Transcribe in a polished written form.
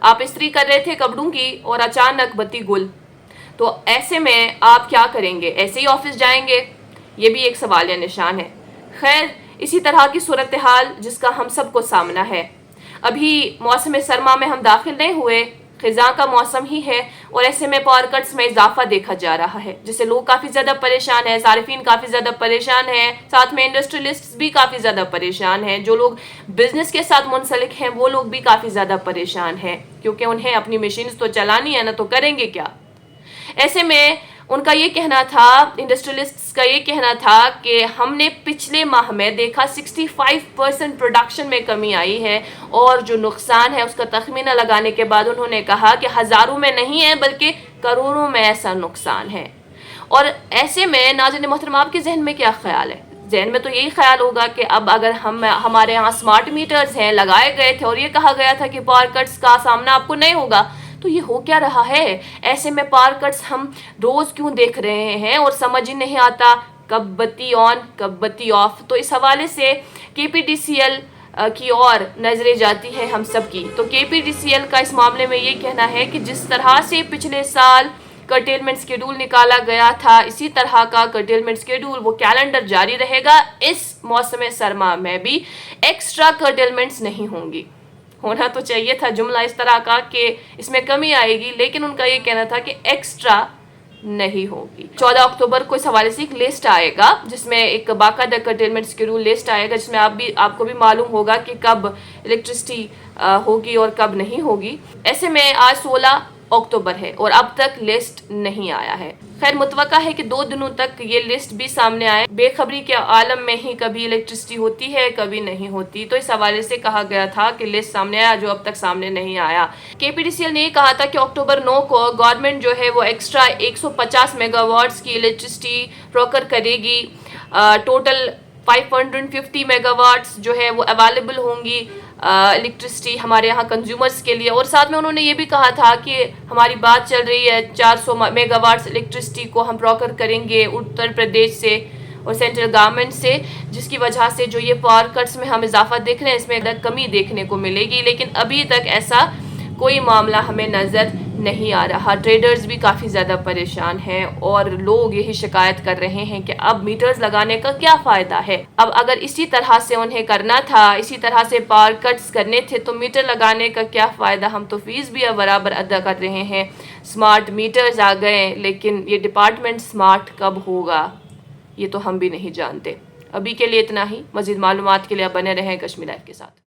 آپ استری کر رہے تھے کپڑوں کی اور اچانک بتی گل، تو ایسے میں آپ کیا کریں گے؟ ایسے ہی آفس جائیں گے؟ یہ بھی ایک سوالیہ نشان ہے۔ خیر، اسی طرح کی صورتحال جس کا ہم سب کو سامنا ہے، ابھی موسم سرما میں ہم داخل نہیں ہوئے، خزاں کا موسم ہی ہے، اور ایسے میں پاور کٹس میں اضافہ دیکھا جا رہا ہے، جس سے لوگ کافی زیادہ پریشان ہیں، صارفین کافی زیادہ پریشان ہیں، ساتھ میں انڈسٹریلسٹ بھی کافی زیادہ پریشان ہیں، جو لوگ بزنس کے ساتھ منسلک ہیں وہ لوگ بھی کافی زیادہ پریشان ہیں، کیونکہ انہیں اپنی مشینز تو چلانی ہے نا، تو کریں گے کیا؟ ایسے میں ان کا یہ کہنا تھا، انڈسٹریلسٹس کا یہ کہنا تھا کہ ہم نے پچھلے ماہ میں دیکھا 65% پروڈکشن میں کمی آئی ہے، اور جو نقصان ہے اس کا تخمینہ لگانے کے بعد انہوں نے کہا کہ ہزاروں میں نہیں ہے بلکہ کروڑوں میں ایسا نقصان ہے۔ اور ایسے میں ناظرین محترم، آپ کے ذہن میں کیا خیال ہے؟ ذہن میں تو یہی خیال ہوگا کہ اب اگر ہمارے ہاں سمارٹ میٹرز ہیں، لگائے گئے تھے اور یہ کہا گیا تھا کہ پاور کٹس کا سامنا آپ کو نہیں ہوگا، تو یہ ہو کیا رہا ہے؟ ایسے میں پاور کٹس ہم روز کیوں دیکھ رہے ہیں اور سمجھ ہی نہیں آتا کب بتی آن کب بتی آف؟ تو اس حوالے سے کے پی ٹی سی ایل کی اور نظریں جاتی ہیں ہم سب کی۔ تو کے پی ٹی سی ایل کا اس معاملے میں یہ کہنا ہے کہ جس طرح سے پچھلے سال کرٹیلمنٹ سکیڈول نکالا گیا تھا، اسی طرح کا کرٹیلمنٹ سکیڈول وہ کیلنڈر جاری رہے گا، اس موسم سرما میں بھی ایکسٹرا کرٹیلمنٹس نہیں ہوں گی۔ ہونا تو چاہیے تھا جملہ اس طرح کا کہ اس میں کمی آئے گی، لیکن ان کا یہ کہنا تھا کہ ایکسٹرا نہیں ہوگی۔ 14 اکتوبر کو اس حوالے سے ایک لسٹ آئے گا، جس میں ایک باقاعدہ کرٹیلمنٹ سکیڈول لسٹ آئے گا، جس میں آپ کو بھی معلوم ہوگا کہ کب الیکٹرسٹی ہوگی اور کب نہیں ہوگی۔ ایسے میں آج 16 اکتوبر ہے اور اب تک لسٹ نہیں آیا ہے۔ خیر، متوقع ہے کہ 2 دنوں تک یہ لسٹ بھی سامنے آئے۔ بے خبری کے عالم میں ہی کبھی الیکٹرسٹی ہوتی ہے کبھی نہیں ہوتی، تو اس حوالے سے کہا گیا تھا کہ لسٹ سامنے آیا جو اب تک سامنے نہیں آیا۔ کے پی ٹی سی ایل نے یہ کہا تھا کہ اکتوبر 9 کو گورنمنٹ جو ہے وہ ایکسٹرا 150 میگا واٹس کی الیکٹرسٹی پروکر کرے گی، ٹوٹل 550 میگا واٹس جو ہے وہ اویلیبل ہوں گی الیکٹرسٹی ہمارے یہاں کنزیومرز کے لیے۔ اور ساتھ میں انہوں نے یہ بھی کہا تھا کہ ہماری بات چل رہی ہے 400 میگا واٹس الیکٹرسٹی کو ہم پروکر کریں گے اتر پردیش سے اور سینٹرل گورنمنٹ سے، جس کی وجہ سے جو یہ پاور کٹس میں ہم اضافہ دیکھ رہے ہیں اس میں کمی دیکھنے کو ملے گی، لیکن ابھی تک ایسا کوئی معاملہ ہمیں نظر نہیں آ رہا۔ ٹریڈرز بھی کافی زیادہ پریشان ہیں اور لوگ یہی شکایت کر رہے ہیں کہ اب میٹرز لگانے کا کیا فائدہ ہے؟ اب اگر اسی طرح سے انہیں کرنا تھا، اسی طرح سے پاور کٹس کرنے تھے تو میٹر لگانے کا کیا فائدہ؟ ہم تو فیس بھی برابر ادا کر رہے ہیں، سمارٹ میٹرز آ گئے، لیکن یہ ڈپارٹمنٹ سمارٹ کب ہوگا یہ تو ہم بھی نہیں جانتے۔ ابھی کے لیے اتنا ہی، مزید معلومات کے لیے آپ بنے رہیں کشمیر لائف کے ساتھ۔